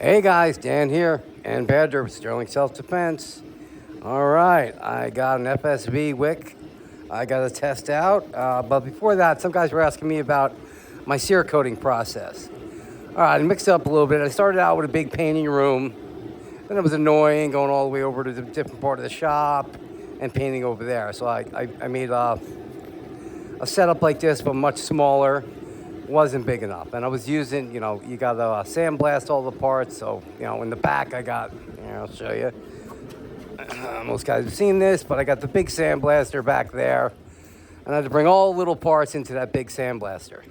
Hey guys, Dan here, and Badger, Sterling Self-Defense. All right, I got an FSV wick I got to test out. But before that, some guys were asking me about my cere coating process. All right, I mixed it up a little bit. I started out with a big painting room. Then it was annoying going all the way over to the different part of the shop and painting over there. So I made a setup like this, but much smaller. Wasn't big enough, and I was using, you got to sandblast all the parts. So, in the back I got, I'll show you. Most guys have seen this, but I got the big sandblaster back there, and I had to bring all little parts into that big sandblaster.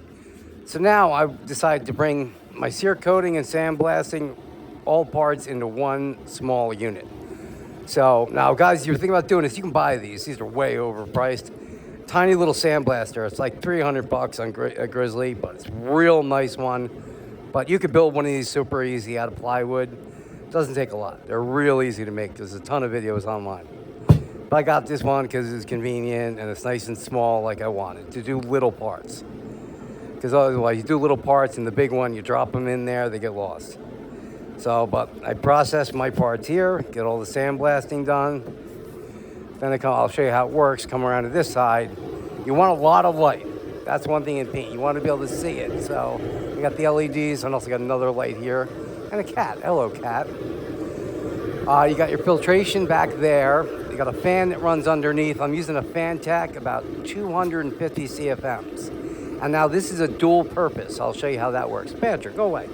So now I decided to bring my cere coating and sandblasting all parts into one small unit. So now, guys, you're thinking about doing this, you can buy these. These are way overpriced. Tiny little sandblaster. It's like $300 on Grizzly, but it's a real nice one. But you could build one of these super easy out of plywood. It doesn't take a lot. They're real easy to make. There's a ton of videos online. But I got this one because it's convenient and it's nice and small like I wanted to do little parts. Because otherwise you do little parts and the big one, you drop them in there, they get lost. So, but I process my parts here, get all the sandblasting done. Then I'll show you how it works. Come around to this side. You want a lot of light. That's one thing in paint. You want to be able to see it. So we got the LEDs, and also got another light here, and a cat. Hello, cat. You got your filtration back there. You got a fan that runs underneath. I'm using a Fantech, about 250 CFMs. And now this is a dual purpose. I'll show you how that works. Badger, go away.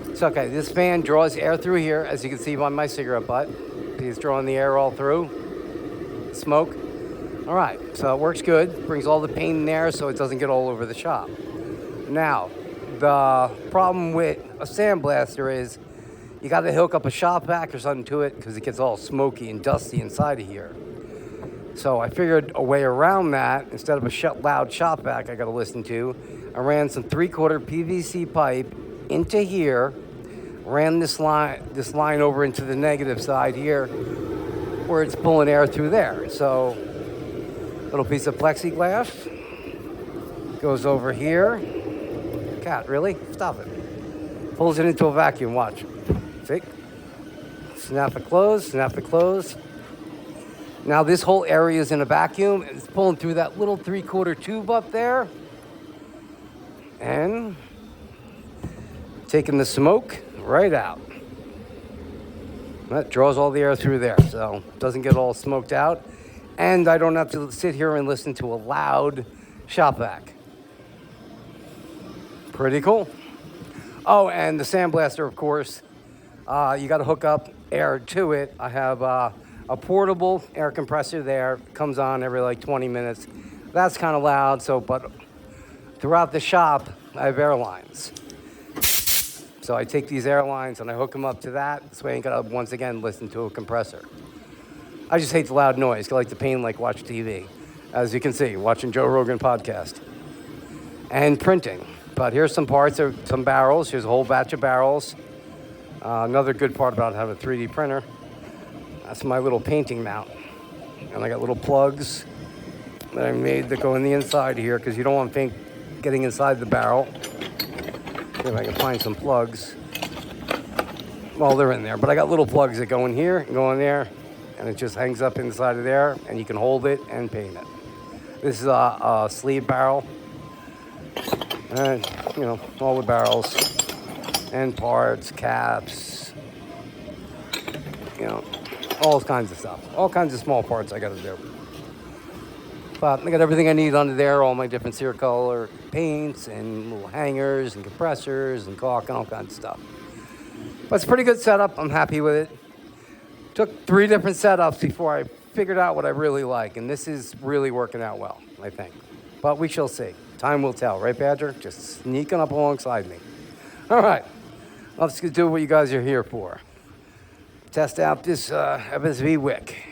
It's okay. This fan draws air through here, as you can see by my cigarette butt. It's drawing the air all through. Smoke. All right, so it works good. Brings all the paint in there so it doesn't get all over the shop. Now, the problem with a sandblaster is you got to hook up a shop vac or something to it because it gets all smoky and dusty inside of here. So I figured a way around that. Instead of a loud shop vac I got to listen to, I ran some 3/4 PVC pipe into here, ran this line over into the negative side here, where it's pulling air through there. So, little piece of plexiglass goes over here. Cat, really? Stop it. Pulls it into a vacuum, watch. See? Snap it closed, snap it closed. Now this whole area is in a vacuum. It's pulling through that little 3/4 tube up there. And taking the smoke right out. That draws all the air through there, so it doesn't get all smoked out. And I don't have to sit here and listen to a loud shop vac. Pretty cool. Oh, and the sandblaster, of course, you got to hook up air to it. I have a portable air compressor there. Comes on every like 20 minutes. That's kind of loud, but throughout the shop, I have air lines. So I take these air lines and I hook them up to that. This way I ain't got to, once again, listen to a compressor. I just hate the loud noise. I like the pain like watch TV. As you can see, watching Joe Rogan podcast. And printing. But here's some parts, some barrels. Here's a whole batch of barrels. Another good part about having a 3D printer. That's my little painting mount. And I got little plugs that I made that go in the inside here because you don't want paint getting inside the barrel. See if I can find some plugs. Well, they're in there, but I got little plugs that go in here and go in there, and it just hangs up inside of there, and you can hold it and paint it. This is a sleeve barrel, and all the barrels and parts, caps, all kinds of stuff, all kinds of small parts I got to do. But I got everything I need under there, all my different cere color paints and little hangers and compressors and caulk and all kinds of stuff. But it's a pretty good setup. I'm happy with it. Took 3 different setups before I figured out what I really like. And this is really working out well, I think. But we shall see. Time will tell, right, Badger? Just sneaking up alongside me. All right. Let's do what you guys are here for. Test out this FSV wick.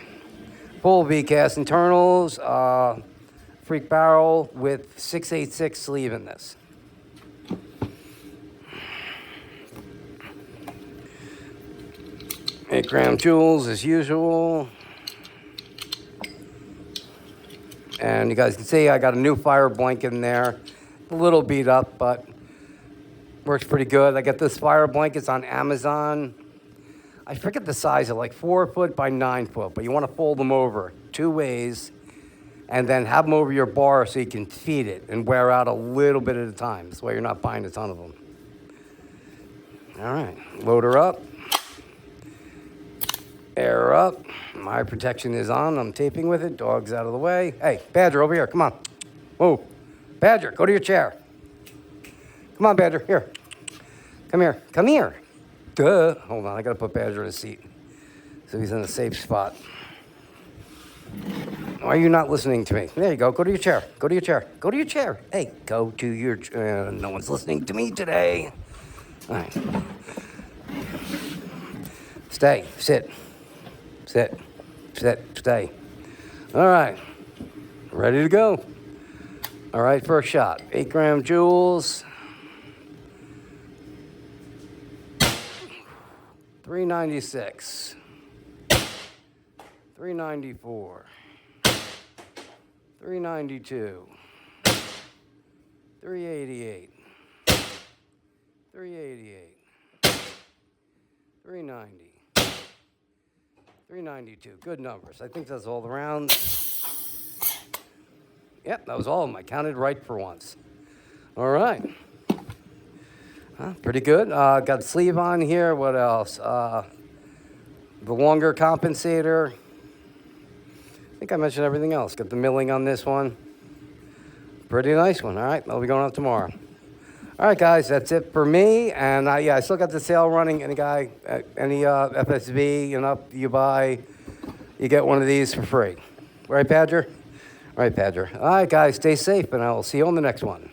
Full V-cast internals, freak barrel with 686 sleeve in this. 8-gram joules as usual. And you guys can see I got a new fire blanket in there. A little beat up, but Works pretty good. I got this fire blankets on Amazon. I forget the size of like 4 foot by 9 foot, but you want to fold them over 2 ways and then have them over your bar so you can feed it and wear out a little bit at a time. This way you're not buying a ton of them. All right, load her up. Air her up. My protection is on. I'm taping with it. Dog's out of the way. Hey, Badger, over here. Come on. Whoa. Badger, go to your chair. Come on, Badger. Here. Come here. Come here. Duh. Hold on. I got to put Badger in a seat so he's in a safe spot. Why are you not listening to me? There you go. Go to your chair. Go to your chair. Go to your chair. Hey, go to your chair. No one's listening to me today. All right. Stay. Sit. Sit. Sit. Stay. All right. Ready to go. All right, first shot. 8-gram Joules. 396. 394. 392. 388. 388. 390. 392. Good numbers. I think that's all the rounds. Yep, that was all of them. I counted right for once. All right. Pretty good. Got sleeve on here. What else? The longer compensator. I think I mentioned everything else. Got the milling on this one. Pretty nice one. All right, I'll be going out tomorrow. All right, guys, that's it for me. And yeah, I still got the sale running. Any FSV, you buy, you get one of these for free. Right, Badger? All right, Badger. All right, guys, stay safe, and I will see you on the next one.